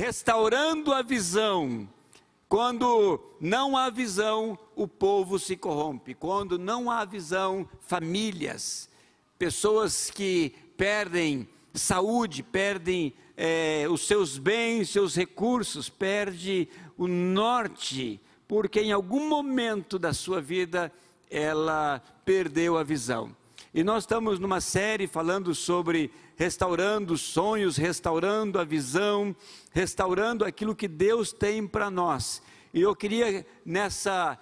restaurando a visão. Quando não há visão, o povo se corrompe. Quando não há visão, famílias, pessoas que perdem saúde, perdem os seus bens, seus recursos, perdem o norte, porque em algum momento da sua vida ela perdeu a visão. E nós estamos numa série falando sobre restaurando os sonhos, restaurando a visão, restaurando aquilo que Deus tem para nós. E eu queria nessa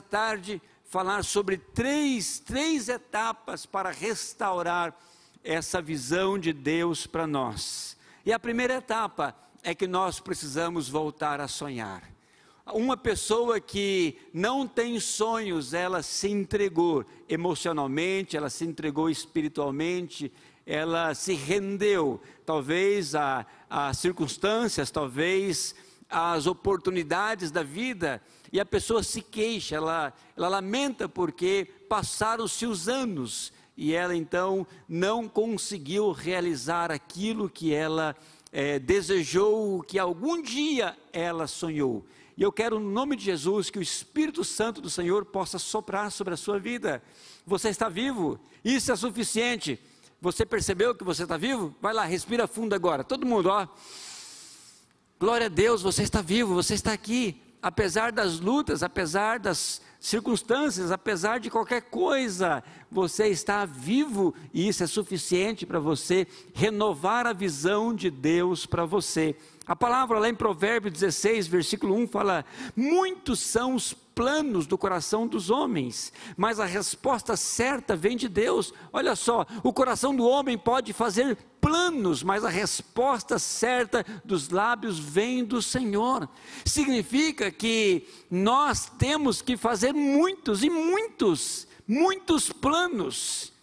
tarde falar sobre três etapas para restaurar essa visão de Deus para nós. E a primeira etapa é que nós precisamos voltar a sonhar. Uma pessoa que não tem sonhos, ela se entregou emocionalmente, ela se entregou espiritualmente, ela se rendeu, talvez às circunstâncias, talvez às oportunidades da vida, e a pessoa se queixa, ela lamenta porque passaram-se os anos, e ela então não conseguiu realizar aquilo que ela desejou, que algum dia ela sonhou. E eu quero, no nome de Jesus, que o Espírito Santo do Senhor possa soprar sobre a sua vida. Você está vivo, isso é suficiente. Você percebeu que você está vivo? Vai lá, respira fundo agora, todo mundo, ó. Glória a Deus, você está vivo, você está aqui. Apesar das lutas, apesar das circunstâncias, apesar de qualquer coisa, você está vivo e isso é suficiente para você renovar a visão de Deus para você. A palavra lá em Provérbios 16, versículo 1 fala: muitos são os planos do coração dos homens, mas a resposta certa vem de Deus. Olha só, o coração do homem pode fazer planos, mas a resposta certa dos lábios vem do Senhor. Significa que nós temos que fazer muitos planos.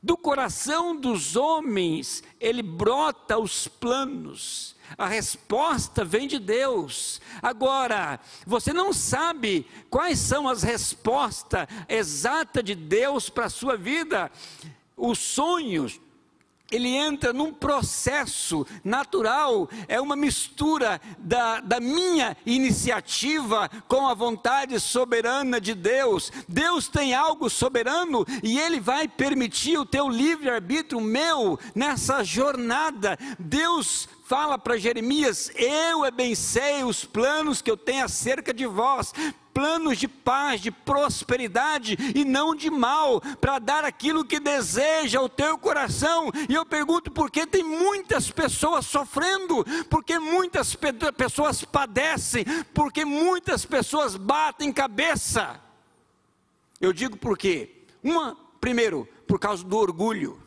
Do coração dos homens, ele brota os planos. A resposta vem de Deus. Agora, você não sabe quais são as respostas exatas de Deus para a sua vida. Os sonhos, ele entra num processo natural, é uma mistura da minha iniciativa com a vontade soberana de Deus. Deus tem algo soberano e Ele vai permitir o teu livre-arbítrio, meu, nessa jornada. Deus fala para Jeremias: eu bem sei os planos que eu tenho acerca de vós, planos de paz, de prosperidade e não de mal, para dar aquilo que deseja o teu coração. E eu pergunto, por que tem muitas pessoas sofrendo? Porque muitas pessoas padecem? Porque muitas pessoas batem cabeça? Eu digo por quê? Primeiro, por causa do orgulho.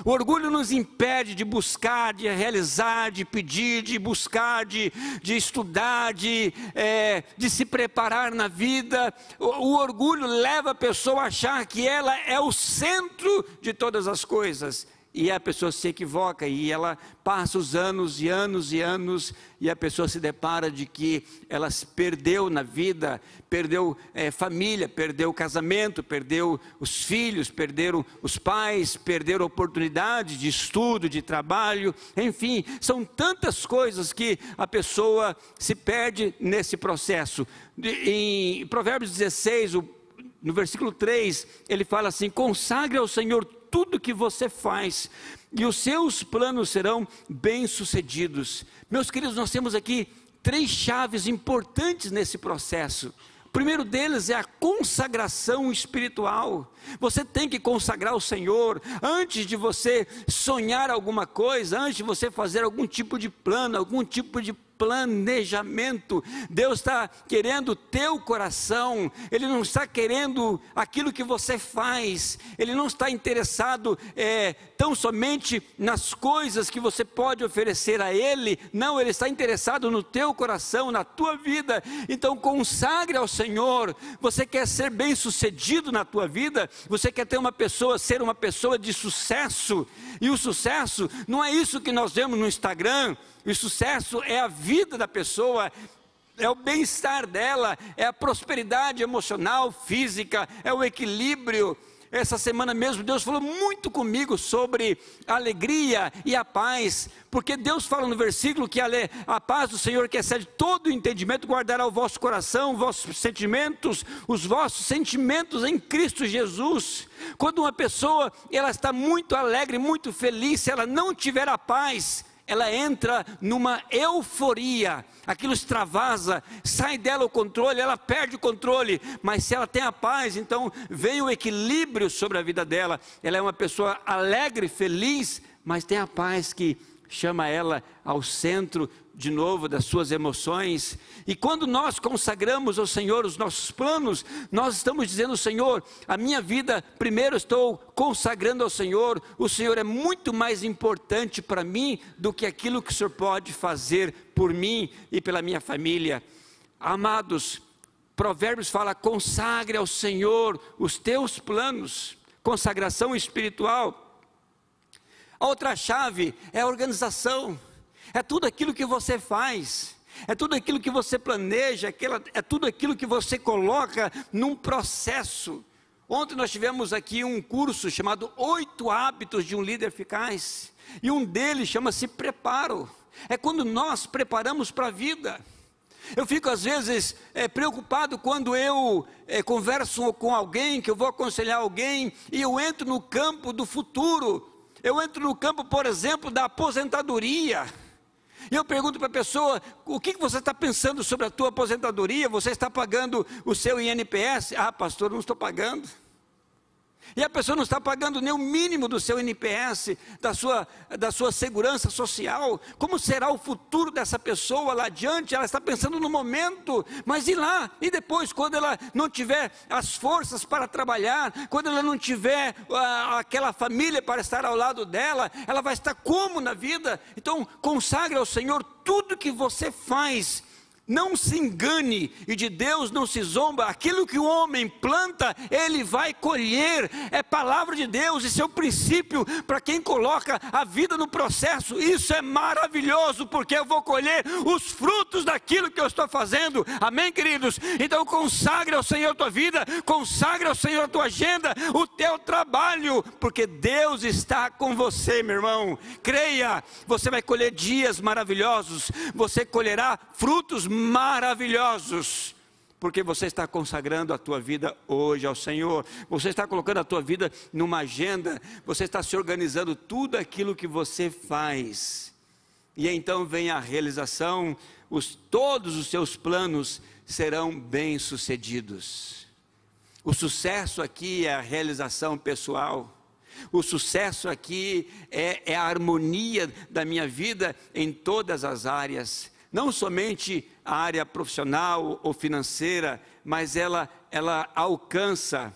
O orgulho nos impede de buscar, de realizar, de pedir, de buscar, de estudar, de se preparar na vida. O orgulho leva a pessoa a achar que ela é o centro de todas as coisas. E a pessoa se equivoca e ela passa os anos e anos e anos e a pessoa se depara de que ela se perdeu na vida, perdeu família, perdeu casamento, perdeu os filhos, perderam os pais, perderam oportunidade de estudo, de trabalho, enfim, são tantas coisas que a pessoa se perde nesse processo. Em Provérbios 16, no versículo 3, ele fala assim: consagre ao Senhor tudo que você faz, e os seus planos serão bem-sucedidos. Meus queridos, nós temos aqui 3 chaves importantes nesse processo. O primeiro deles é a consagração espiritual. Você tem que consagrar o Senhor antes de você sonhar alguma coisa, antes de você fazer algum tipo de plano, algum tipo de planejamento. Deus está querendo o teu coração, Ele não está querendo aquilo que você faz, Ele não está interessado tão somente nas coisas que você pode oferecer a Ele, não, Ele está interessado no teu coração, na tua vida. Então consagre ao Senhor. Você quer ser bem sucedido na tua vida? Você quer ser uma pessoa de sucesso? E o sucesso não é isso que nós vemos no Instagram. O sucesso é a vida da pessoa, é o bem-estar dela, é a prosperidade emocional, física, é o equilíbrio. Essa semana mesmo Deus falou muito comigo sobre a alegria e a paz, porque Deus fala no versículo que a paz do Senhor, que excede todo o entendimento, guardará o vosso coração, os vossos sentimentos em Cristo Jesus. Quando uma pessoa ela está muito alegre, muito feliz, se ela não tiver a paz, ela entra numa euforia, aquilo extravasa, sai dela o controle, ela perde o controle. Mas se ela tem a paz, então vem o equilíbrio sobre a vida dela. Ela é uma pessoa alegre, feliz, mas tem a paz que chama ela ao centro de novo das suas emoções. E quando nós consagramos ao Senhor os nossos planos, nós estamos dizendo: Senhor, a minha vida primeiro estou consagrando ao Senhor. O Senhor é muito mais importante para mim do que aquilo que o Senhor pode fazer por mim e pela minha família. Amados, Provérbios fala: consagre ao Senhor os teus planos, consagração espiritual. A outra chave é a organização. É tudo aquilo que você faz, é tudo aquilo que você planeja, é tudo aquilo que você coloca num processo. Ontem nós tivemos aqui um curso chamado 8 hábitos de um líder eficaz, e um deles chama-se preparo. É quando nós preparamos para a vida. Eu fico às vezes preocupado quando eu converso com alguém, que eu vou aconselhar alguém, e eu entro no campo do futuro. Eu entro no campo, por exemplo, da aposentadoria. E eu pergunto para a pessoa: o que você está pensando sobre a tua aposentadoria? Você está pagando o seu INPS? Ah, pastor, não estou pagando. E a pessoa não está pagando nem o mínimo do seu INPS, da sua segurança social. Como será o futuro dessa pessoa lá adiante? Ela está pensando no momento, mas e lá? E depois, quando ela não tiver as forças para trabalhar, quando ela não tiver aquela família para estar ao lado dela, ela vai estar como na vida? Então, consagre ao Senhor tudo que você faz. Não se engane, e de Deus não se zomba. Aquilo que o homem planta, ele vai colher. É palavra de Deus, e seu princípio para quem coloca a vida no processo. Isso é maravilhoso, porque eu vou colher os frutos daquilo que eu estou fazendo. Amém, queridos? Então consagre ao Senhor a tua vida, consagre ao Senhor a tua agenda, o teu trabalho, porque Deus está com você, meu irmão. Creia, você vai colher dias maravilhosos, você colherá frutos maravilhosos, porque você está consagrando a tua vida hoje ao Senhor. Você está colocando a tua vida numa agenda, você está se organizando tudo aquilo que você faz, e então vem a realização. Todos os seus planos serão bem-sucedidos. O sucesso aqui é a realização pessoal. O sucesso aqui é a harmonia da minha vida em todas as áreas. Não somente a área profissional ou financeira, mas ela alcança.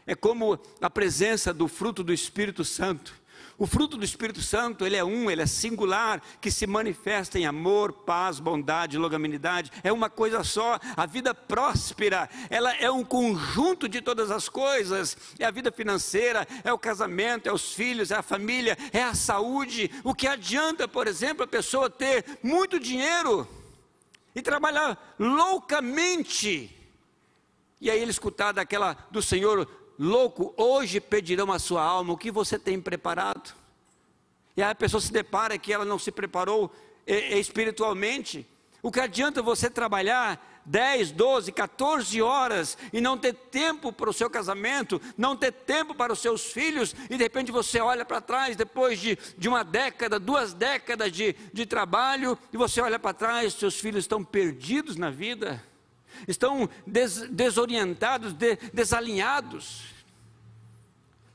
É como a presença do fruto do Espírito Santo. O fruto do Espírito Santo, ele é singular, que se manifesta em amor, paz, bondade, longanimidade. É uma coisa só. A vida próspera, ela é um conjunto de todas as coisas. É a vida financeira, é o casamento, é os filhos, é a família, é a saúde. O que adianta, por exemplo, a pessoa ter muito dinheiro e trabalhar loucamente, e aí ele escutar do Senhor: louco, hoje pedirão a sua alma, o que você tem preparado? E aí a pessoa se depara que ela não se preparou espiritualmente. O que adianta você trabalhar 10, 12, 14 horas e não ter tempo para o seu casamento, não ter tempo para os seus filhos, e de repente você olha para trás, depois de uma década, 2 décadas de trabalho, e você olha para trás, seus filhos estão perdidos na vida, estão desorientados, desalinhados.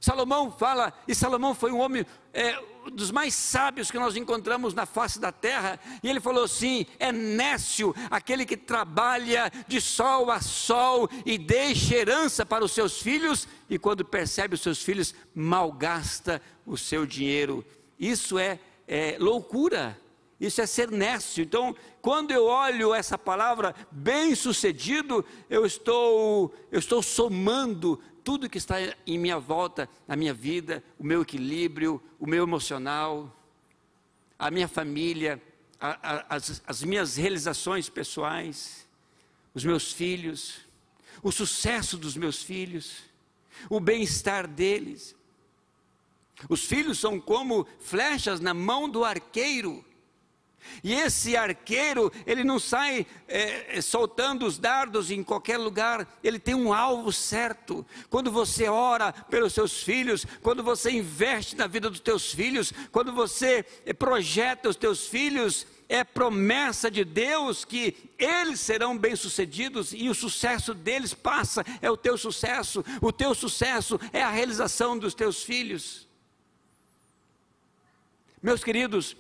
Salomão fala, e Salomão foi um homem dos mais sábios que nós encontramos na face da terra, e ele falou assim: é nécio aquele que trabalha de sol a sol e deixa herança para os seus filhos, e quando percebe os seus filhos, malgasta o seu dinheiro. Isso é loucura. Isso é ser nécio. Então, quando eu olho essa palavra bem-sucedido, eu estou somando tudo que está em minha volta, a minha vida, o meu equilíbrio, o meu emocional, a minha família, as minhas realizações pessoais, os meus filhos, o sucesso dos meus filhos. o bem-estar deles. Os filhos são como flechas na mão do arqueiro. E esse arqueiro, ele não sai soltando os dardos em qualquer lugar, ele tem um alvo certo. Quando você ora pelos seus filhos, quando você investe na vida dos teus filhos, quando você projeta os teus filhos, é promessa de Deus que eles serão bem-sucedidos e o sucesso deles é o teu sucesso é a realização dos teus filhos. Meus queridos,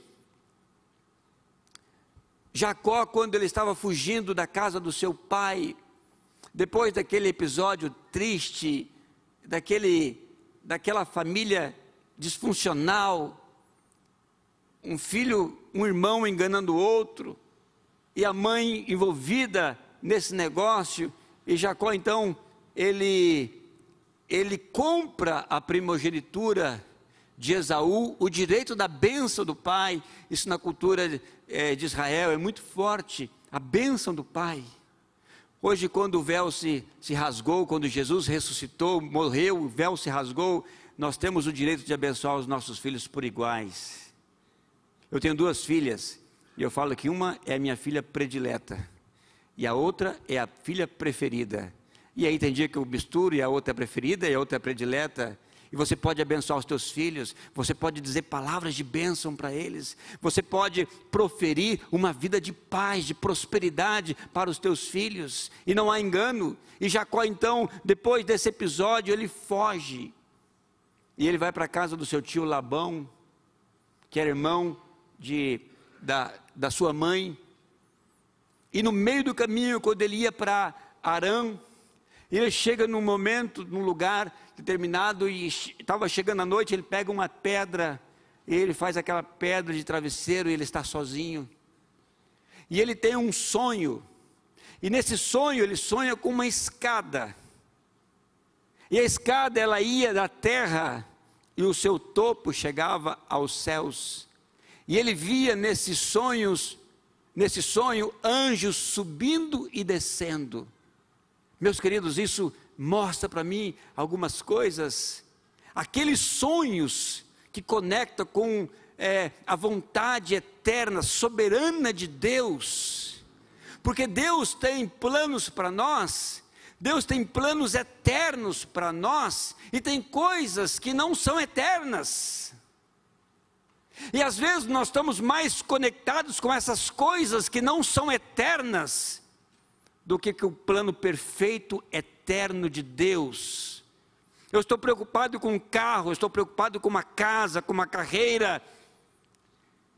Jacó, quando ele estava fugindo da casa do seu pai, depois daquele episódio triste, daquela família disfuncional, um irmão enganando o outro, e a mãe envolvida nesse negócio, e Jacó então, ele compra a primogenitura de Esaú, o direito da bênção do pai. Isso na cultura de Israel é muito forte, a bênção do pai. Hoje, quando o véu se rasgou, quando Jesus ressuscitou, morreu, o véu se rasgou, nós temos o direito de abençoar os nossos filhos por iguais. Eu tenho 2 filhas, e eu falo que uma é a minha filha predileta, e a outra é a filha preferida. E aí tem dia que eu misturo, e a outra é preferida, e a outra é predileta. E você pode abençoar os teus filhos, você pode dizer palavras de bênção para eles, você pode proferir uma vida de paz, de prosperidade para os teus filhos, e não há engano. E Jacó então, depois desse episódio, ele foge, e ele vai para a casa do seu tio Labão, que era irmão da sua mãe, e no meio do caminho, quando ele ia para Arã, ele chega num lugar determinado, e estava chegando a noite, ele pega uma pedra, e ele faz aquela pedra de travesseiro, e ele está sozinho, e ele tem um sonho, e nesse sonho, ele sonha com uma escada, e a escada, ela ia da terra, e o seu topo chegava aos céus, e ele via nesse sonho, anjos subindo e descendo. Meus queridos, isso mostra para mim algumas coisas, aqueles sonhos que conectam com a vontade eterna, soberana de Deus, porque Deus tem planos para nós, Deus tem planos eternos para nós, e tem coisas que não são eternas, e às vezes nós estamos mais conectados com essas coisas que não são eternas, do que o plano perfeito, eterno de Deus. Eu estou preocupado com um carro, eu estou preocupado com uma casa, com uma carreira,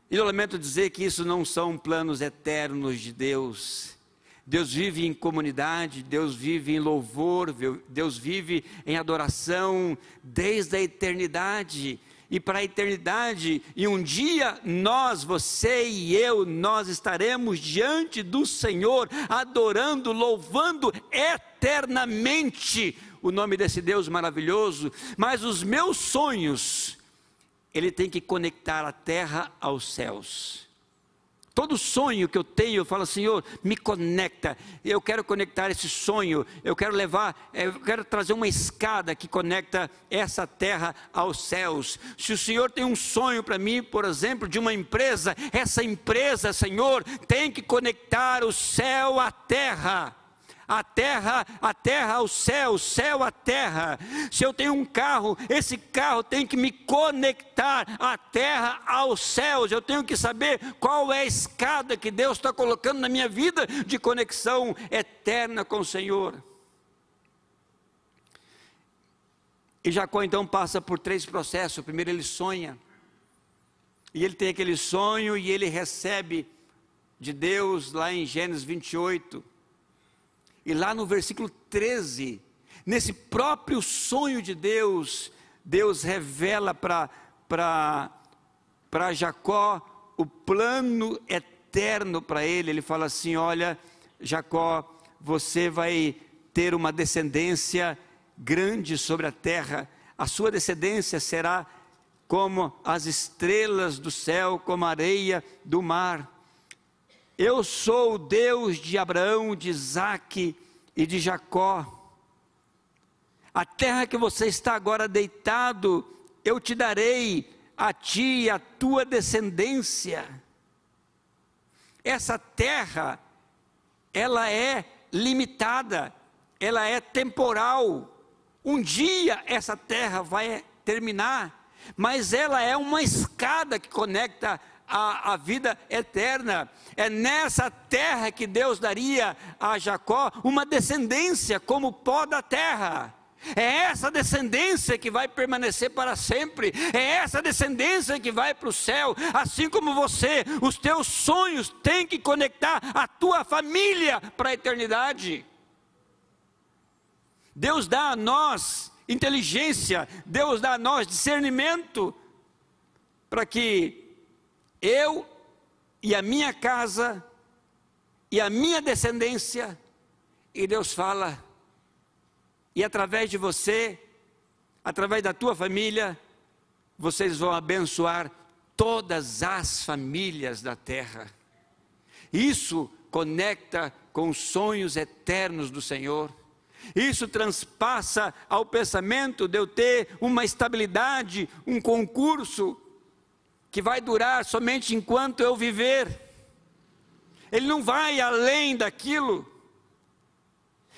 e eu lamento dizer que isso não são planos eternos de Deus. Deus vive em comunidade, Deus vive em louvor, Deus vive em adoração, desde a eternidade, e para a eternidade, e um dia nós, você e eu, nós estaremos diante do Senhor, adorando, louvando eternamente o nome desse Deus maravilhoso. Mas os meus sonhos, ele tem que conectar a terra aos céus. Todo sonho que eu tenho, eu falo, Senhor, me conecta, eu quero conectar esse sonho, eu quero trazer uma escada que conecta essa terra aos céus. Se o Senhor tem um sonho para mim, por exemplo, de uma empresa, essa empresa, Senhor, tem que conectar o céu à terra. A terra ao céu, o céu à terra. Se eu tenho um carro, esse carro tem que me conectar a terra aos céus. Eu tenho que saber qual é a escada que Deus está colocando na minha vida de conexão eterna com o Senhor. E Jacó então passa por 3 processos. Primeiro ele sonha, e ele tem aquele sonho, e ele recebe de Deus lá em Gênesis 28, e lá no versículo 13, nesse próprio sonho de Deus, Deus revela para Jacó o plano eterno para ele. Ele fala assim: olha, Jacó, você vai ter uma descendência grande sobre a terra, a sua descendência será como as estrelas do céu, como a areia do mar. Eu sou o Deus de Abraão, de Isaque e de Jacó. A terra que você está agora deitado, eu te darei a ti e a tua descendência. Essa terra, ela é limitada, ela é temporal. Um dia essa terra vai terminar, mas ela é uma escada que conecta a vida eterna. É nessa terra que Deus daria a Jacó uma descendência como o pó da terra. É essa descendência que vai permanecer para sempre. É essa descendência que vai para o céu. Assim como você, os teus sonhos têm que conectar a tua família para a eternidade. Deus dá a nós inteligência, Deus dá a nós discernimento, para que eu e a minha casa e a minha descendência, e Deus fala, e através de você, através da tua família, vocês vão abençoar todas as famílias da terra. Isso conecta com os sonhos eternos do Senhor. Isso transpassa ao pensamento de eu ter uma estabilidade, um concurso que vai durar somente enquanto eu viver. Ele não vai além daquilo.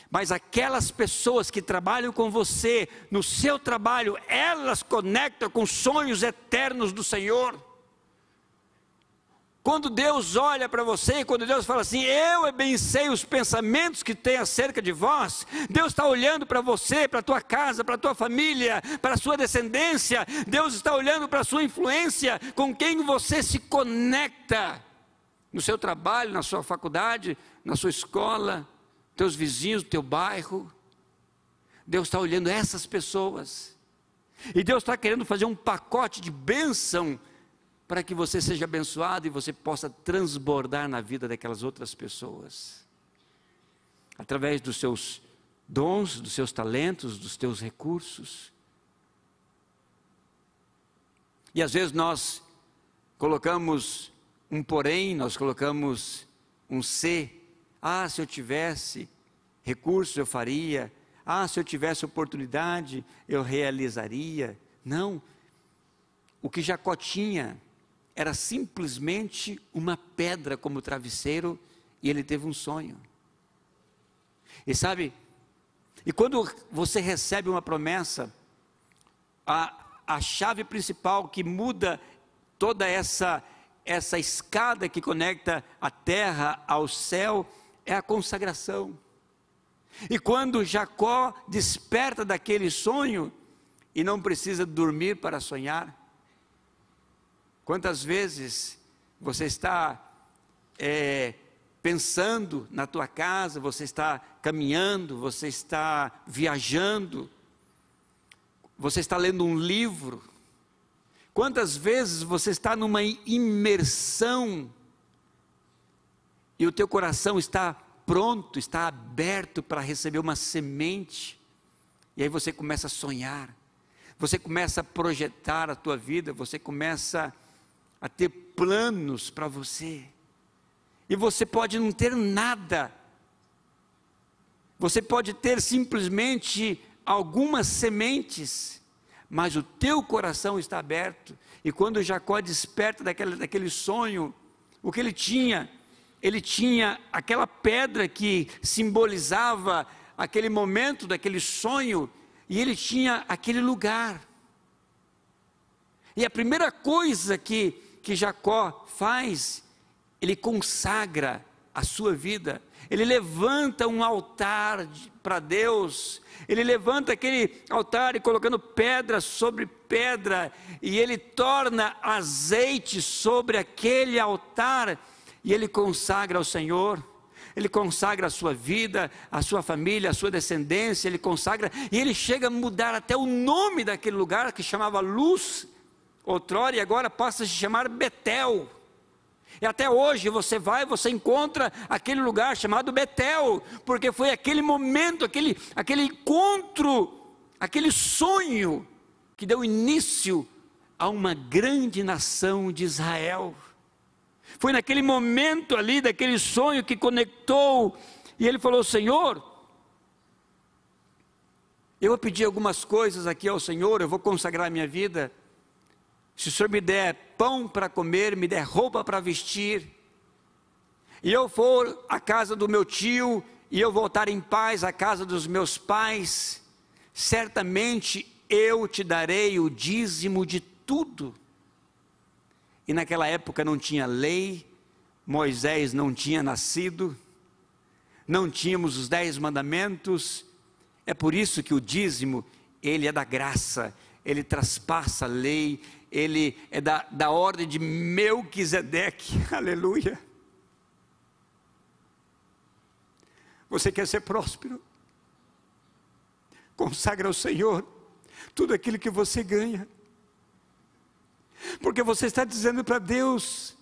Mas aquelas pessoas que trabalham com você, no seu trabalho, elas conectam com sonhos eternos do Senhor. Quando Deus olha para você, quando Deus fala assim, eu bem sei os pensamentos que tem acerca de vós, Deus está olhando para você, para a tua casa, para a tua família, para a sua descendência. Deus está olhando para a sua influência, com quem você se conecta, no seu trabalho, na sua faculdade, na sua escola, teus vizinhos, teu bairro. Deus está olhando essas pessoas, e Deus está querendo fazer um pacote de bênção, para que você seja abençoado e você possa transbordar na vida daquelas outras pessoas, através dos seus dons, dos seus talentos, dos teus recursos. E às vezes nós colocamos um porém, nós colocamos um se. Se eu tivesse recursos eu faria, se eu tivesse oportunidade eu realizaria. Não, o que Jacó tinha era simplesmente uma pedra como travesseiro, e ele teve um sonho. E sabe, e quando você recebe uma promessa, a chave principal que muda toda essa escada que conecta a terra ao céu, é a consagração. E quando Jacó desperta daquele sonho, e não precisa dormir para sonhar. Quantas vezes você está pensando na tua casa, você está caminhando, você está viajando, você está lendo um livro. Quantas vezes você está numa imersão e o teu coração está pronto, está aberto para receber uma semente, e aí você começa a sonhar, você começa a projetar a tua vida, você começa a ter planos para você, e você pode não ter nada, você pode ter simplesmente algumas sementes, mas o teu coração está aberto. E quando Jacó desperta daquele sonho, o que ele tinha aquela pedra que simbolizava aquele momento daquele sonho, e ele tinha aquele lugar. E a primeira coisa que Jacó faz, ele consagra a sua vida, ele levanta um altar para Deus, ele levanta aquele altar e colocando pedra sobre pedra, e ele torna azeite sobre aquele altar, e ele consagra ao Senhor, ele consagra a sua vida, a sua família, a sua descendência, ele consagra, e ele chega a mudar até o nome daquele lugar, que chamava Luz, outrora, e agora passa a se chamar Betel. E até hoje você encontra aquele lugar chamado Betel, porque foi aquele momento, aquele encontro, aquele sonho, que deu início a uma grande nação de Israel. Foi naquele momento ali, daquele sonho, que conectou, e ele falou: Senhor, eu vou pedir algumas coisas aqui ao Senhor, eu vou consagrar a minha vida. Se o Senhor me der pão para comer, me der roupa para vestir, e eu for à casa do meu tio, e eu voltar em paz à casa dos meus pais, certamente eu te darei o dízimo de tudo. E naquela época não tinha lei, Moisés não tinha nascido, não tínhamos os 10 mandamentos, é por isso que o dízimo, ele é da graça, ele traspassa a lei, ele é da ordem de Melquisedeque, aleluia. Você quer ser próspero? Consagra ao Senhor tudo aquilo que você ganha, porque você está dizendo para Deus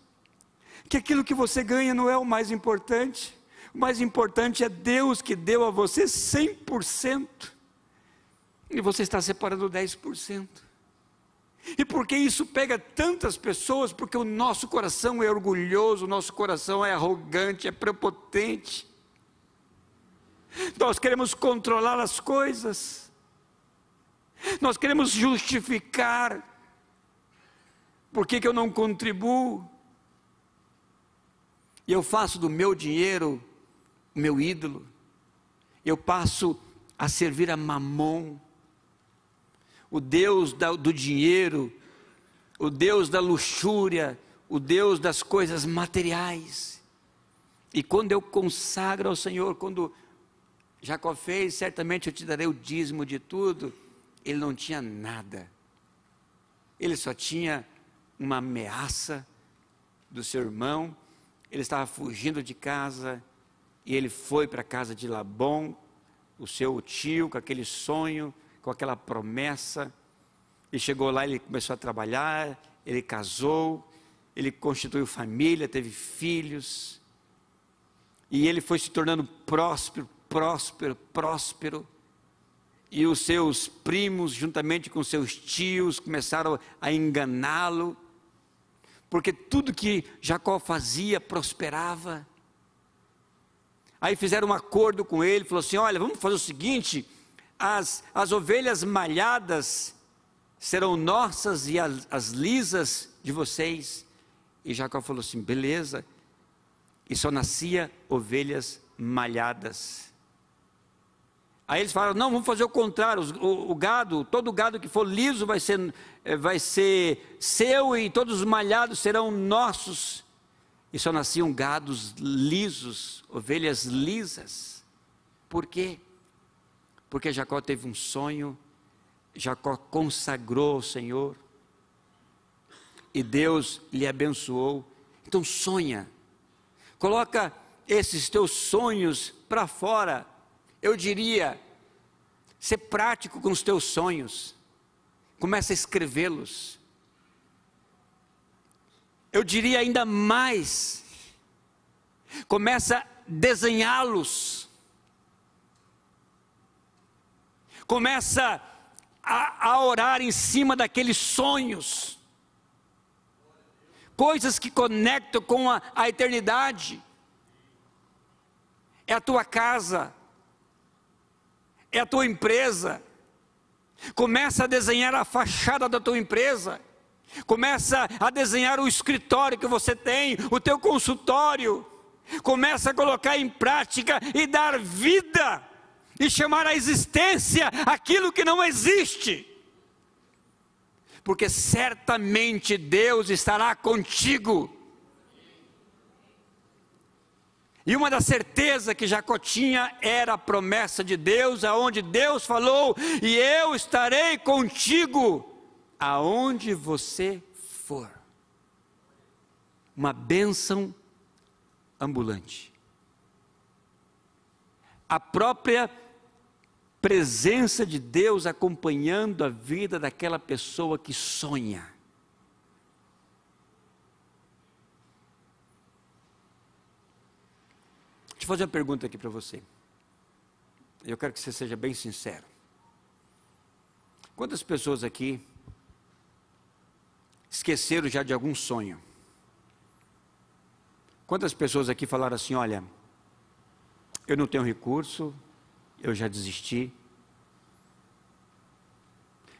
que aquilo que você ganha não é o mais importante. O mais importante é Deus que deu a você 100%, e você está separando 10%. E por que isso pega tantas pessoas? Porque o nosso coração é orgulhoso, o nosso coração é arrogante, é prepotente. Nós queremos controlar as coisas, nós queremos justificar, por que eu não contribuo? E eu faço do meu dinheiro o meu ídolo, eu passo a servir a Mamon, o Deus do dinheiro, o Deus da luxúria, o Deus das coisas materiais. E quando eu consagro ao Senhor, quando Jacó fez, certamente eu te darei o dízimo de tudo, ele não tinha nada, ele só tinha uma ameaça do seu irmão, ele estava fugindo de casa, e ele foi para a casa de Labão, o seu tio, com aquele sonho, com aquela promessa, e chegou lá, ele começou a trabalhar, ele casou, ele constituiu família, teve filhos, e ele foi se tornando próspero, e os seus primos, juntamente com seus tios, começaram a enganá-lo, porque tudo que Jacó fazia prosperava. Aí fizeram um acordo com ele, falou assim: olha, vamos fazer o seguinte, as ovelhas malhadas serão nossas e as lisas de vocês. E Jacó falou assim: beleza, e só nascia ovelhas malhadas. Aí eles falaram: não, vamos fazer o contrário, o gado, todo o gado que for liso vai ser seu, e todos os malhados serão nossos. E só nasciam gados lisos, ovelhas lisas. Por quê? Porque Jacó teve um sonho, Jacó consagrou ao Senhor, e Deus lhe abençoou. Então sonha, coloca esses teus sonhos para fora. Eu diria, ser prático com os teus sonhos, começa a escrevê-los. Eu diria ainda mais, começa a desenhá-los, começa a orar em cima daqueles sonhos, coisas que conectam com a eternidade. É a tua casa, é a tua empresa. Começa a desenhar a fachada da tua empresa, começa a desenhar o escritório que você tem, o teu consultório, começa a colocar em prática e dar vida, e chamar à existência aquilo que não existe, porque certamente Deus estará contigo. E uma das certezas que Jacó tinha era a promessa de Deus, aonde Deus falou: e eu estarei contigo aonde você for. Uma bênção ambulante. A própria presença de Deus acompanhando a vida daquela pessoa que sonha. Deixa eu fazer uma pergunta aqui para você. Eu quero que você seja bem sincero. Quantas pessoas aqui esqueceram já de algum sonho? Quantas pessoas aqui falaram assim: olha, eu não tenho recurso, eu já desisti,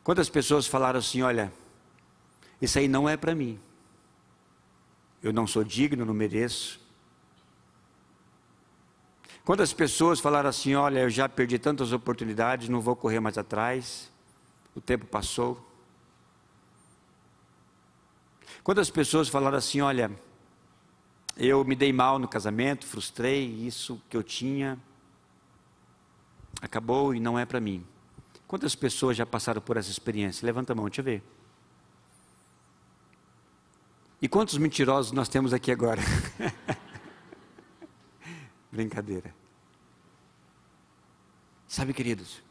Quantas pessoas falaram assim: olha, isso aí não é para mim, eu não sou digno, não mereço. Quantas pessoas falaram assim: olha, eu já perdi tantas oportunidades, não vou correr mais atrás, o tempo passou. Quantas pessoas falaram assim: olha, eu me dei mal no casamento, frustrei, isso que eu tinha acabou e não é para mim. Quantas pessoas já passaram por essa experiência? Levanta a mão, deixa eu ver. E quantos mentirosos nós temos aqui agora? Brincadeira. Sabe, queridos,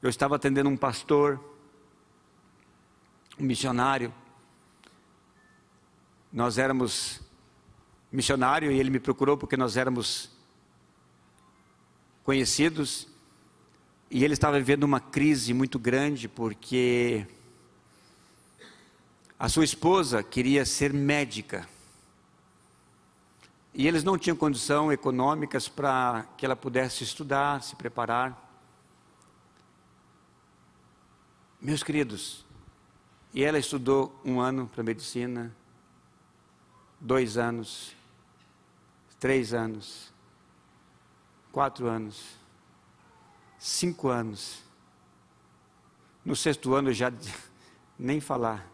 eu estava atendendo um pastor, um missionário. Nós éramos missionário e ele me procurou porque nós éramos conhecidos, e ele estava vivendo uma crise muito grande porque a sua esposa queria ser médica e eles não tinham condição econômicas para que ela pudesse estudar, se preparar. Meus queridos, e ela estudou 1 ano para medicina, 2 anos, 3 anos, 4 anos, 5 anos, no 6º ano já nem falar,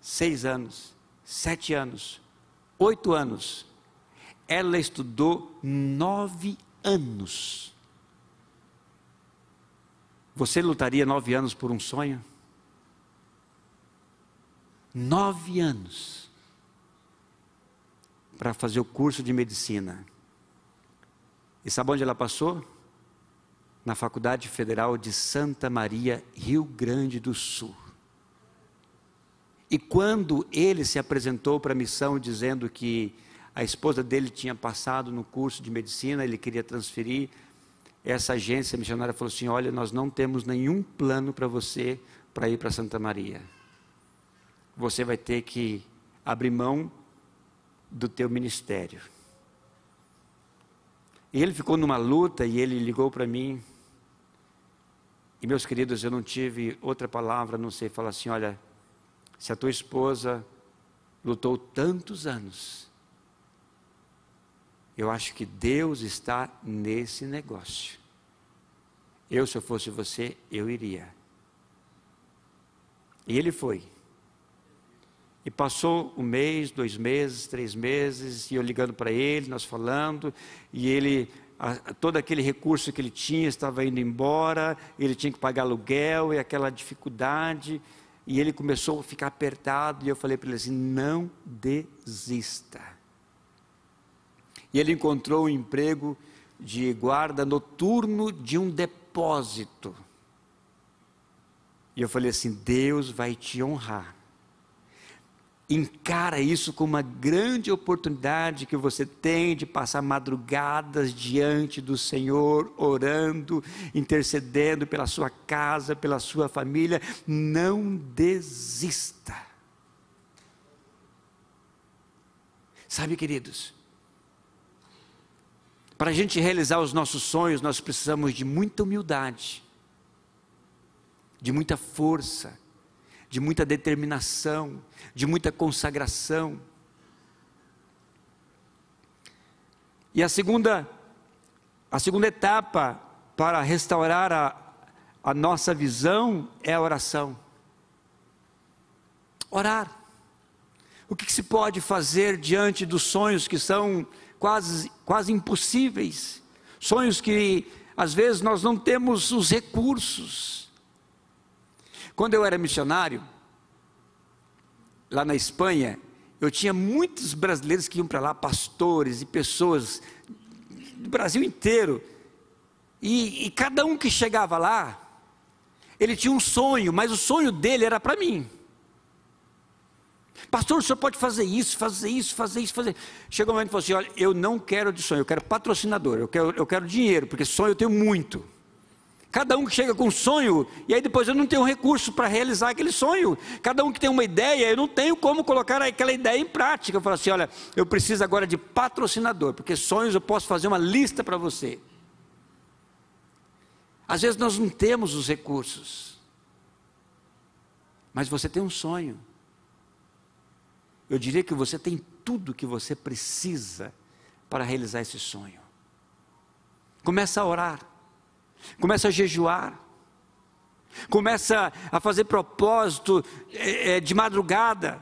6 anos, 7 anos, 8 anos, ela estudou 9 anos. Você lutaria 9 anos por um sonho? 9 anos para fazer o curso de medicina. E sabe onde ela passou? Na Faculdade Federal de Santa Maria, Rio Grande do Sul. E quando ele se apresentou para a missão dizendo que a esposa dele tinha passado no curso de medicina, ele queria transferir, essa agência missionária falou assim: olha, nós não temos nenhum plano para você para ir para Santa Maria. Você vai ter que abrir mão do teu ministério. E ele ficou numa luta e ele ligou para mim. E meus queridos, eu não tive outra palavra a não ser falar assim: olha, se a tua esposa lutou tantos anos, eu acho que Deus está nesse negócio. Se eu fosse você, eu iria. E ele foi. E passou 1 mês, 2 meses, 3 meses, e eu ligando para ele, nós falando, e ele, todo aquele recurso que ele tinha estava indo embora, ele tinha que pagar aluguel, e aquela dificuldade, e ele começou a ficar apertado, e eu falei para ele assim: não desista. E ele encontrou um emprego de guarda noturno de um depósito. E eu falei assim: Deus vai te honrar. Encara isso como uma grande oportunidade que você tem de passar madrugadas diante do Senhor, orando, intercedendo pela sua casa, pela sua família. Não desista. Sabe, queridos, para a gente realizar os nossos sonhos, nós precisamos de muita humildade, de muita força, de muita determinação, de muita consagração. E a segunda etapa para restaurar a nossa visão é a oração. Orar. O que se pode fazer diante dos sonhos que são quase impossíveis? Sonhos que às vezes nós não temos os recursos. Quando eu era missionário, lá na Espanha, eu tinha muitos brasileiros que iam para lá, pastores e pessoas do Brasil inteiro, e cada um que chegava lá, ele tinha um sonho, mas o sonho dele era para mim. Pastor, o senhor pode fazer isso, fazer isso, fazer isso, fazer. Chegou um momento e falou assim: olha, eu não quero de sonho, eu quero patrocinador, eu quero dinheiro, porque sonho eu tenho muito. Cada um que chega com um sonho, e aí depois eu não tenho recurso para realizar aquele sonho. Cada um que tem uma ideia, eu não tenho como colocar aquela ideia em prática. Eu falo assim: olha, eu preciso agora de patrocinador, porque sonhos eu posso fazer uma lista para você. Às vezes nós não temos os recursos, mas você tem um sonho. Eu diria que você tem tudo que você precisa para realizar esse sonho. Começa a orar, começa a jejuar, começa a fazer propósito de madrugada.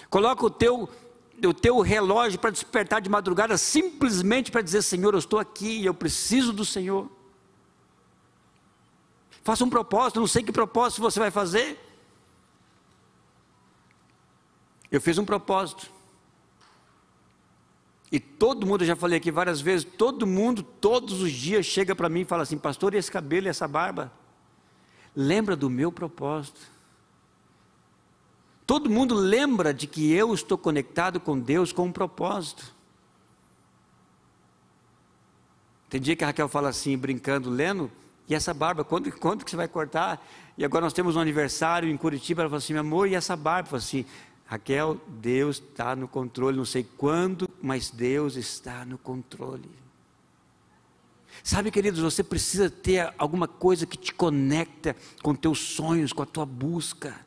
Coloca o teu relógio para despertar de madrugada, simplesmente para dizer: Senhor, eu estou aqui, eu preciso do Senhor. Faça um propósito, não sei que propósito você vai fazer. Eu fiz um propósito. E todo mundo, eu já falei aqui várias vezes, todo mundo, todos os dias chega para mim e fala assim: pastor, e esse cabelo e essa barba? Lembra do meu propósito. Todo mundo lembra de que eu estou conectado com Deus com um propósito. Tem dia que a Raquel fala assim, brincando, Leno, e essa barba, quando que você vai cortar? E agora nós temos um aniversário em Curitiba. Ela fala assim: meu amor, e essa barba? Eu falo assim: Raquel, Deus está no controle, não sei quando, mas Deus está no controle. Sabe, queridos, você precisa ter alguma coisa que te conecta com teus sonhos, com a tua busca.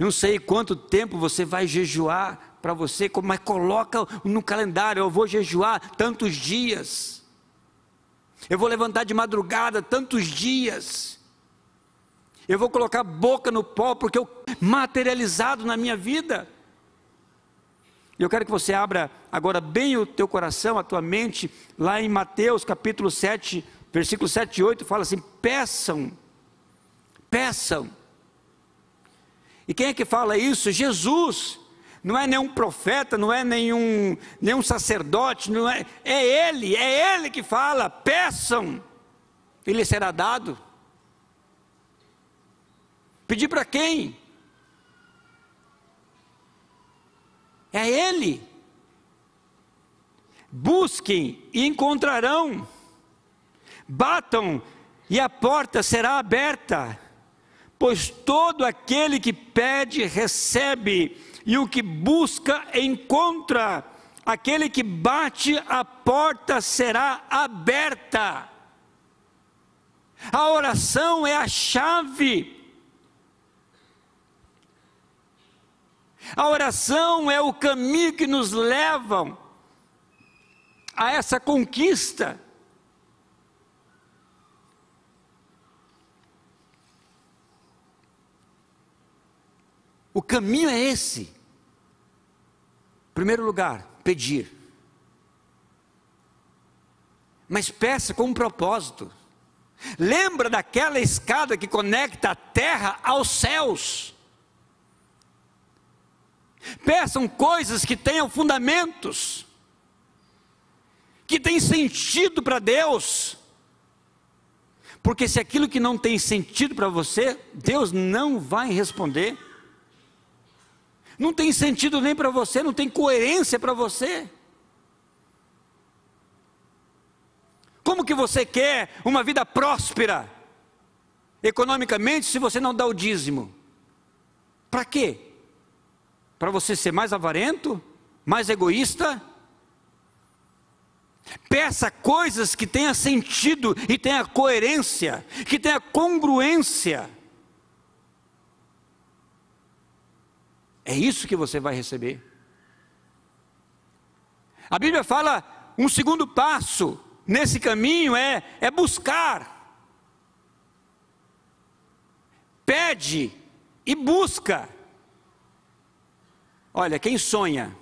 Eu não sei quanto tempo você vai jejuar para você, mas coloca no calendário: eu vou jejuar tantos dias, eu vou levantar de madrugada tantos dias, eu vou colocar a boca no pó, porque eu materializado na minha vida. E eu quero que você abra agora bem o teu coração, a tua mente, lá em Mateus capítulo 7, versículos 7 e 8, fala assim: peçam, peçam. E quem é que fala isso? Jesus. Não é nenhum profeta, não é nenhum sacerdote, não é Ele que fala: peçam, e lhe será dado. Pedir para quem? É Ele. Busquem e encontrarão, batam e a porta será aberta, pois todo aquele que pede recebe, e o que busca encontra, aquele que bate a porta será aberta. A oração é a chave. A oração é o caminho que nos leva a essa conquista. O caminho é esse. Em primeiro lugar, pedir. Mas peça com um propósito. Lembra daquela escada que conecta a terra aos céus. Peçam coisas que tenham fundamentos, que tenham sentido para Deus, porque se aquilo que não tem sentido para você, Deus não vai responder. Não tem sentido nem para você, não tem coerência para você. Como que você quer uma vida próspera economicamente se você não dá o dízimo? Para quê? Para você ser mais avarento? Mais egoísta? Peça coisas que tenham sentido e tenha coerência, que tenha congruência. É isso que você vai receber. A Bíblia fala, um segundo passo nesse caminho é buscar. Pede e busca. Olha, quem sonha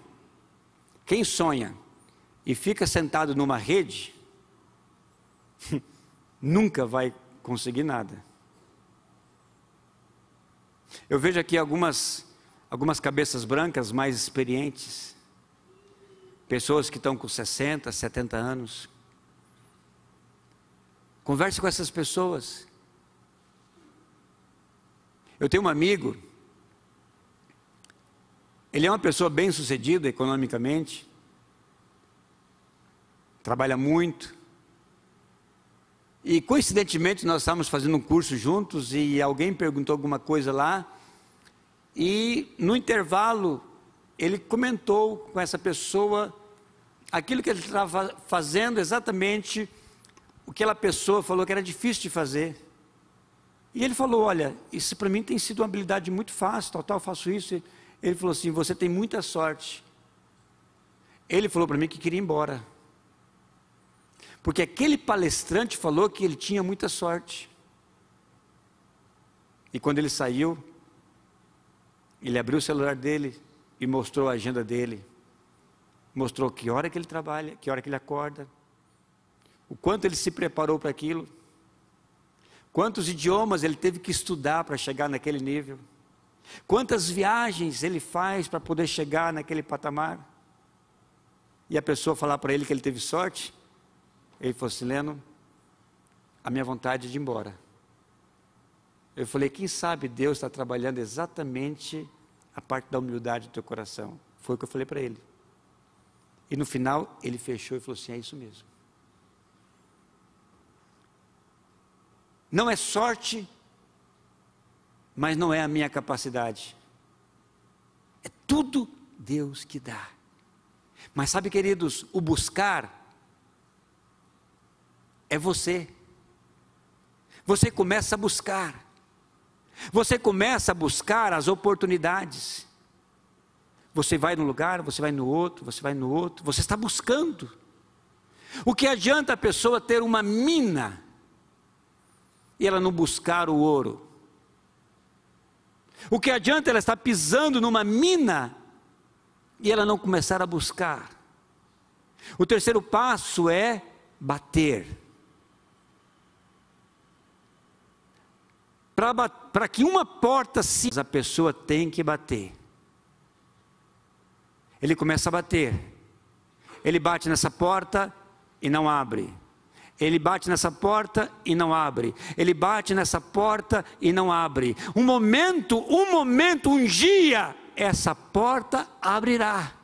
e fica sentado numa rede, nunca vai conseguir nada. Eu vejo aqui algumas cabeças brancas mais experientes, pessoas que estão com 60, 70 anos. Converse com essas pessoas. Eu tenho um amigo, ele é uma pessoa bem sucedida economicamente, trabalha muito, e coincidentemente nós estávamos fazendo um curso juntos, e alguém perguntou alguma coisa lá, e no intervalo ele comentou com essa pessoa aquilo que ele estava fazendo exatamente aquela pessoa falou que era difícil de fazer. E ele falou, olha, isso para mim tem sido uma habilidade muito fácil, eu faço isso. Ele falou assim, você tem muita sorte. Ele falou para mim que queria ir embora. Porque aquele palestrante falou que ele tinha muita sorte. E quando ele saiu, ele abriu o celular dele e mostrou a agenda dele. Mostrou que hora que ele trabalha, que hora que ele acorda, o quanto ele se preparou para aquilo, quantos idiomas ele teve que estudar para chegar naquele nível, quantas viagens ele faz para poder chegar naquele patamar. E a pessoa falar para ele que ele teve sorte, ele falou assim, Leno, a minha vontade é de ir embora. Eu falei, quem sabe Deus está trabalhando exatamente a parte da humildade do teu coração. Foi o que eu falei para ele. E no final ele fechou e falou assim, é isso mesmo. Não é sorte, mas não é a minha capacidade. É tudo Deus que dá. Mas sabe, queridos, o buscar é você. Você começa a buscar. Você começa a buscar as oportunidades. Você vai num lugar, você vai no outro, você vai no outro. Você está buscando. O que adianta a pessoa ter uma mina e ela não buscar o ouro? O que adianta ela estar pisando numa mina e ela não começar a buscar? O terceiro passo é bater. Para que uma porta se... a pessoa tem que bater. Ele começa a bater. Ele bate nessa porta e não abre. Ele bate nessa porta e não abre. Ele bate nessa porta e não abre. Um momento, um dia, essa porta abrirá.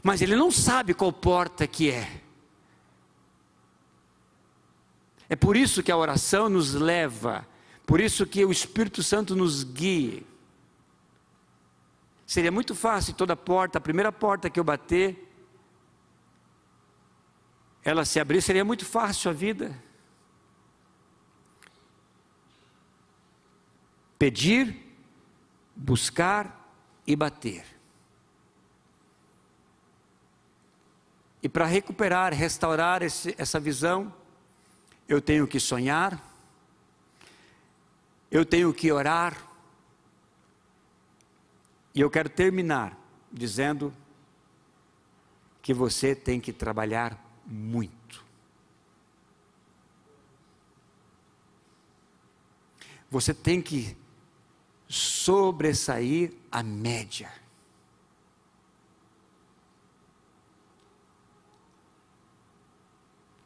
Mas ele não sabe qual porta que é. É por isso que a oração nos leva, por isso que o Espírito Santo nos guia. Seria muito fácil toda porta, a primeira porta que eu bater, ela se abrir, seria muito fácil a vida. Pedir, buscar e bater. E para recuperar, restaurar essa visão, eu tenho que sonhar, eu tenho que orar. E eu quero terminar dizendo que você tem que trabalhar muito. Você tem que sobressair a média.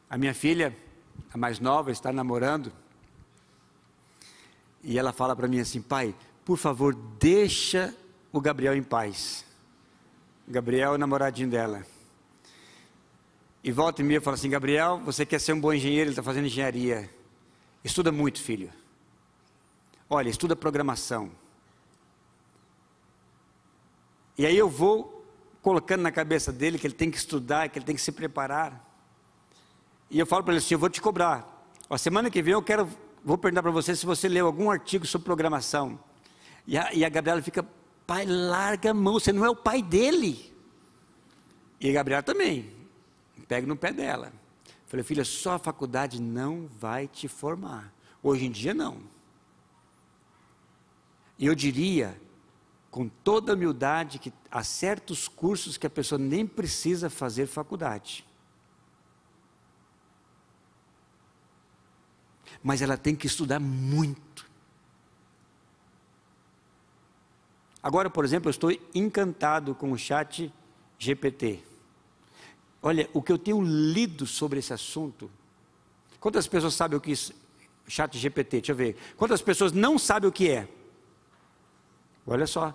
A minha filha, a mais nova, está namorando. E ela fala para mim assim, pai, por favor, deixa o Gabriel em paz. O Gabriel é o namoradinho dela. E volta e meia fala assim, Gabriel, você quer ser um bom engenheiro, ele está fazendo engenharia. Estuda muito, filho. Olha, estuda programação. E aí eu vou colocando na cabeça dele que ele tem que estudar, que ele tem que se preparar. E eu falo para ele assim, eu vou te cobrar. A semana que vem vou perguntar para você se você leu algum artigo sobre programação. E a Gabriela fica, pai, larga a mão, você não é o pai dele. E a Gabriela também, pega no pé dela. Falei, filha, só a faculdade não vai te formar. Hoje em dia não. E eu diria, com toda humildade, que há certos cursos que a pessoa nem precisa fazer faculdade. Mas ela tem que estudar muito. Agora, por exemplo, eu estou encantado com o Chat GPT. Olha, o que eu tenho lido sobre esse assunto. Quantas pessoas sabem o que é Chat GPT? Deixa eu ver. Quantas pessoas não sabem o que é? Olha só,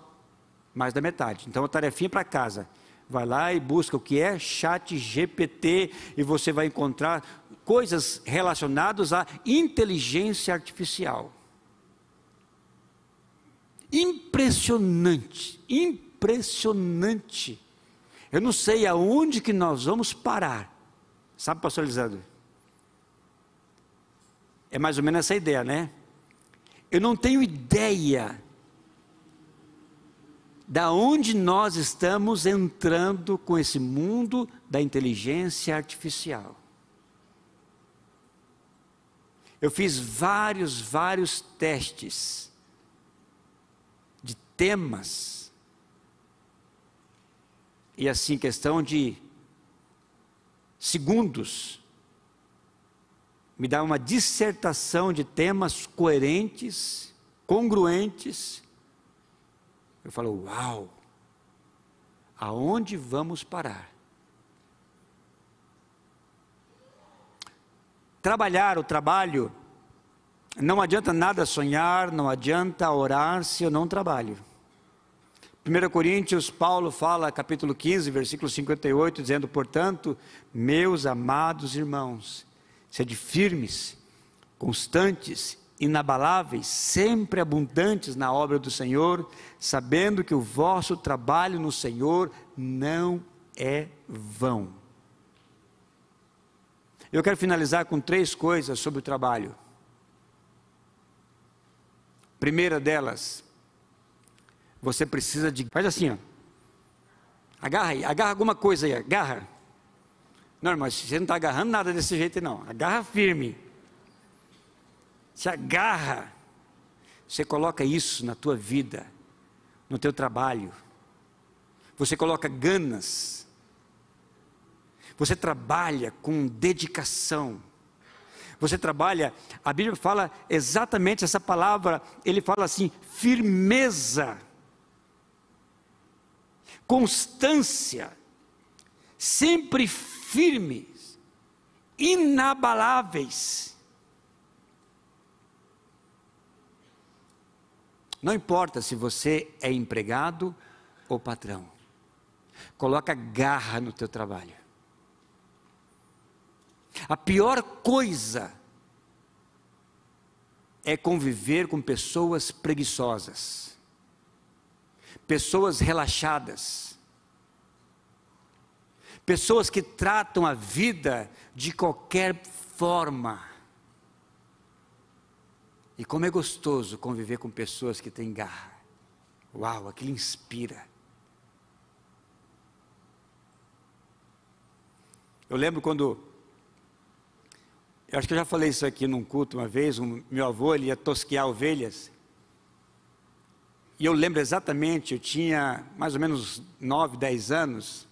mais da metade. Então, a tarefinha para casa. Vai lá e busca o que é Chat GPT e você vai encontrar coisas relacionadas à inteligência artificial. Impressionante, impressionante. Eu não sei aonde que nós vamos parar. Sabe, pastor Elisandro? É mais ou menos essa ideia, né? Eu não tenho ideia da onde nós estamos entrando com esse mundo da inteligência artificial. Eu fiz vários testes de temas, e assim, questão de segundos, me dá uma dissertação de temas coerentes, congruentes. Eu falo, uau, aonde vamos parar? Trabalhar o trabalho, não adianta nada sonhar, não adianta orar se eu não trabalho. 1 Coríntios, Paulo fala, capítulo 15, versículo 58, dizendo, portanto, meus amados irmãos, sede firmes, constantes, inabaláveis, sempre abundantes na obra do Senhor, sabendo que o vosso trabalho no Senhor não é vão. Eu quero finalizar com 3 coisas sobre o trabalho. Primeira delas, você precisa de... Faz assim, ó. Agarra aí, agarra alguma coisa aí, agarra. Não, irmão, você não está agarrando nada desse jeito não. Agarra firme. Se agarra. Você coloca isso na tua vida, no teu trabalho. Você coloca ganas. Você trabalha com dedicação. Você trabalha, a Bíblia fala exatamente essa palavra, ele fala assim, firmeza, constância, sempre firmes, inabaláveis. Não importa se você é empregado ou patrão, coloca garra no teu trabalho. A pior coisa é conviver com pessoas preguiçosas, pessoas relaxadas, pessoas que tratam a vida de qualquer forma. E como é gostoso conviver com pessoas que têm garra. Uau, aquilo inspira. Eu lembro quando... Eu acho que eu já falei isso aqui num culto uma vez, meu avô, ele ia tosquear ovelhas, e eu lembro exatamente, eu tinha mais ou menos 9, 10 anos,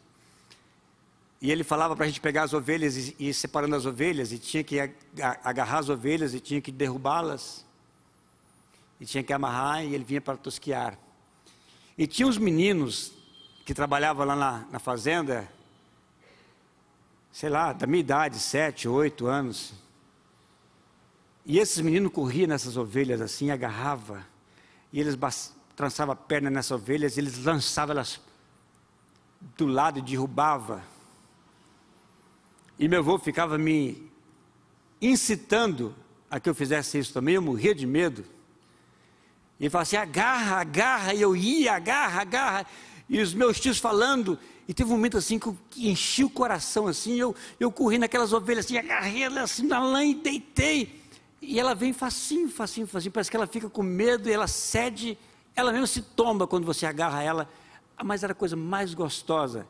e ele falava para a gente pegar as ovelhas e ir separando as ovelhas, e tinha que agarrar as ovelhas, e tinha que derrubá-las, e tinha que amarrar, e ele vinha para tosquear. E tinha uns meninos que trabalhavam lá na fazenda, sei lá, da minha idade, 7, 8 anos, e esses meninos corriam nessas ovelhas assim, agarrava, e eles trançavam a perna nessas ovelhas, e eles lançavam elas do lado e derrubavam. E meu avô ficava me incitando a que eu fizesse isso também, eu morria de medo. E ele falava assim, agarra, agarra, e eu ia, agarra, agarra, e os meus tios falando, e teve um momento assim que enchi o coração assim, eu corri naquelas ovelhas assim, agarrei ela assim na lã e deitei, e ela vem facinho, facinho, facinho, parece que ela fica com medo, e ela cede, ela mesmo se tomba quando você agarra ela, mas era a coisa mais gostosa,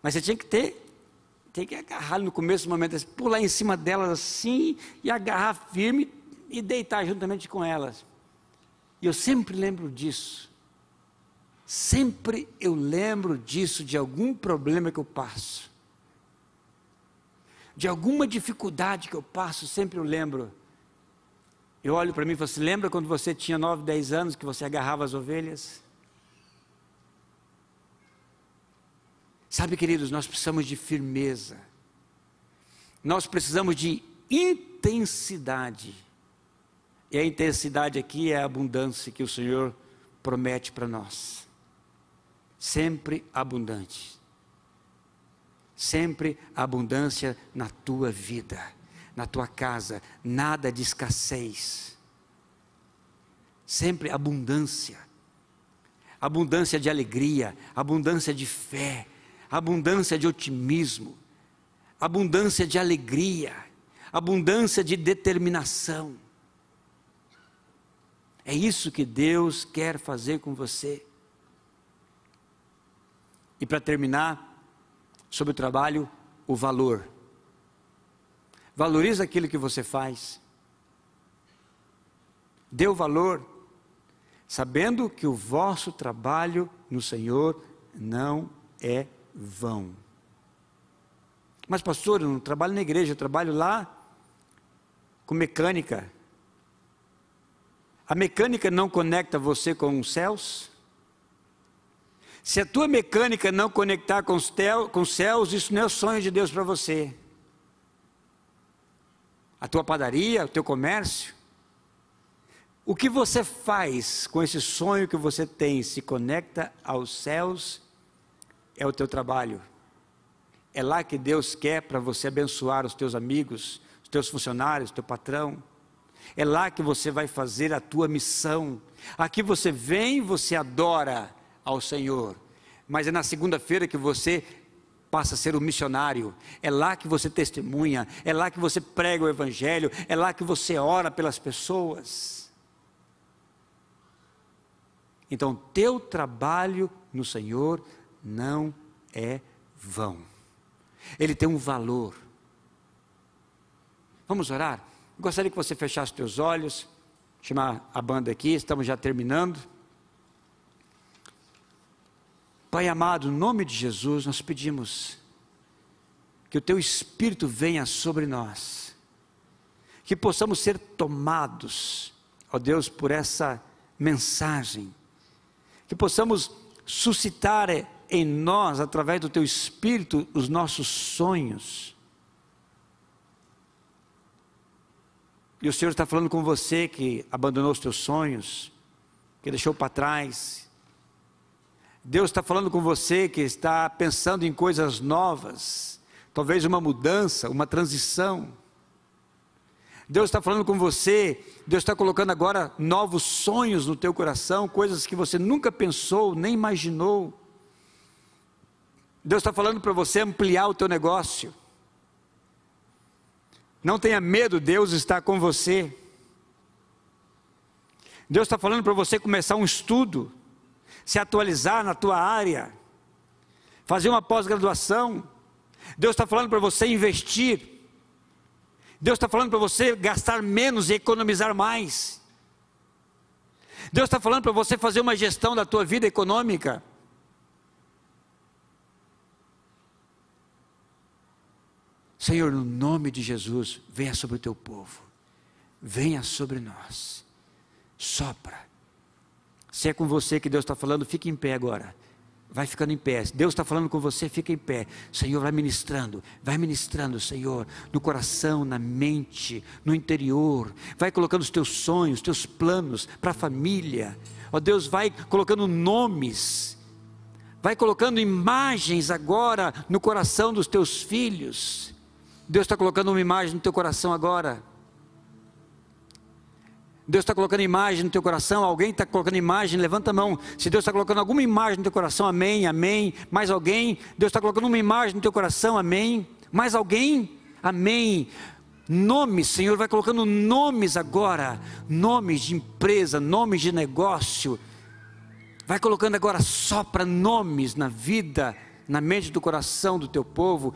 mas você tinha que tem que agarrar no começo do momento, assim, pular em cima delas assim, e agarrar firme, e deitar juntamente com elas, e eu sempre lembro disso, sempre eu lembro disso, de algum problema que eu passo, de alguma dificuldade que eu passo, sempre eu lembro. Eu olho para mim e falo assim, lembra quando você tinha 9, 10 anos, que você agarrava as ovelhas? Sabe, queridos, nós precisamos de firmeza, nós precisamos de intensidade, e a intensidade aqui é a abundância que o Senhor promete para nós, sempre abundante, sempre abundância na tua vida, na tua casa, nada de escassez, sempre abundância, abundância de alegria, abundância de fé, abundância de otimismo, abundância de alegria, abundância de determinação. É isso que Deus quer fazer com você. E para terminar, sobre o trabalho, o valor. Valorize aquilo que você faz. Dê o valor, sabendo que o vosso trabalho no Senhor não é vão. Mas pastor, eu não trabalho na igreja, eu trabalho lá com mecânica. A mecânica não conecta você com os céus? Se a tua mecânica não conectar com os céus, isso não é o sonho de Deus para você. A tua padaria, o teu comércio. O que você faz com esse sonho que você tem, se conecta aos céus, é o teu trabalho. É lá que Deus quer para você abençoar os teus amigos, os teus funcionários, o teu patrão. É lá que você vai fazer a tua missão. Aqui você vem, você adora ao Senhor. Mas é na segunda-feira que você passa a ser um missionário. É lá que você testemunha. É lá que você prega o Evangelho. É lá que você ora pelas pessoas. Então, teu trabalho no Senhor não é vão. Ele tem um valor. Vamos orar? Gostaria que você fechasse os teus olhos, chamar a banda aqui, estamos já terminando. Pai amado, no nome de Jesus, nós pedimos que o teu Espírito venha sobre nós, que possamos ser tomados, ó Deus, por essa mensagem, que possamos suscitar em nós, através do teu Espírito, os nossos sonhos. E o Senhor está falando com você que abandonou os teus sonhos, que deixou para trás. Deus está falando com você que está pensando em coisas novas, talvez uma mudança, uma transição. Deus está falando com você, Deus está colocando agora novos sonhos no teu coração, coisas que você nunca pensou, nem imaginou. Deus está falando para você ampliar o teu negócio. Não tenha medo, Deus está com você. Deus está falando para você começar um estudo, se atualizar na tua área, fazer uma pós-graduação. Deus está falando para você investir. Deus está falando para você gastar menos e economizar mais. Deus está falando para você fazer uma gestão da tua vida econômica. Senhor, no nome de Jesus, venha sobre o teu povo, venha sobre nós, sopra. Se é com você que Deus está falando, fique em pé agora, vai ficando em pé. Se Deus está falando com você, fica em pé. Senhor, vai ministrando, Senhor, no coração, na mente, no interior, vai colocando os teus sonhos, os teus planos para a família. Ó Deus, vai colocando nomes, vai colocando imagens agora no coração dos teus filhos. Deus está colocando uma imagem no teu coração agora. Deus está colocando imagem no teu coração. Alguém está colocando imagem? Levanta a mão. Se Deus está colocando alguma imagem no teu coração, amém, amém. Mais alguém? Deus está colocando uma imagem no teu coração, amém. Mais alguém? Amém. Nomes, Senhor, vai colocando nomes agora. Nomes de empresa, nomes de negócio. Vai colocando agora, sopra nomes na vida, na mente do coração do teu povo.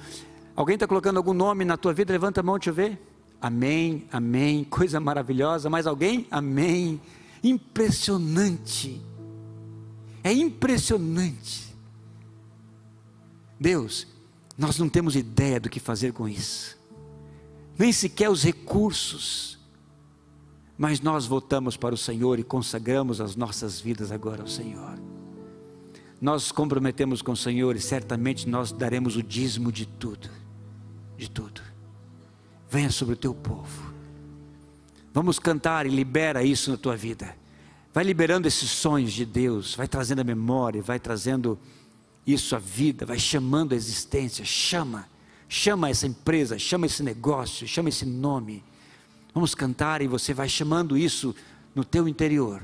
Alguém está colocando algum nome na tua vida? Levanta a mão, deixa eu ver. Amém, amém, coisa maravilhosa. Mais alguém? Amém. Impressionante. É impressionante. Deus, nós não temos ideia do que fazer com isso, nem sequer os recursos, mas nós voltamos para o Senhor e consagramos as nossas vidas agora ao Senhor. Nós nos comprometemos com o Senhor e certamente nós daremos o dízimo de tudo. De tudo. Venha sobre o teu povo. Vamos cantar e libera isso na tua vida. Vai liberando esses sonhos de Deus, vai trazendo a memória, vai trazendo isso à vida, vai chamando a existência. Chama essa empresa, chama esse negócio, chama esse nome. Vamos cantar e você vai chamando isso no teu interior.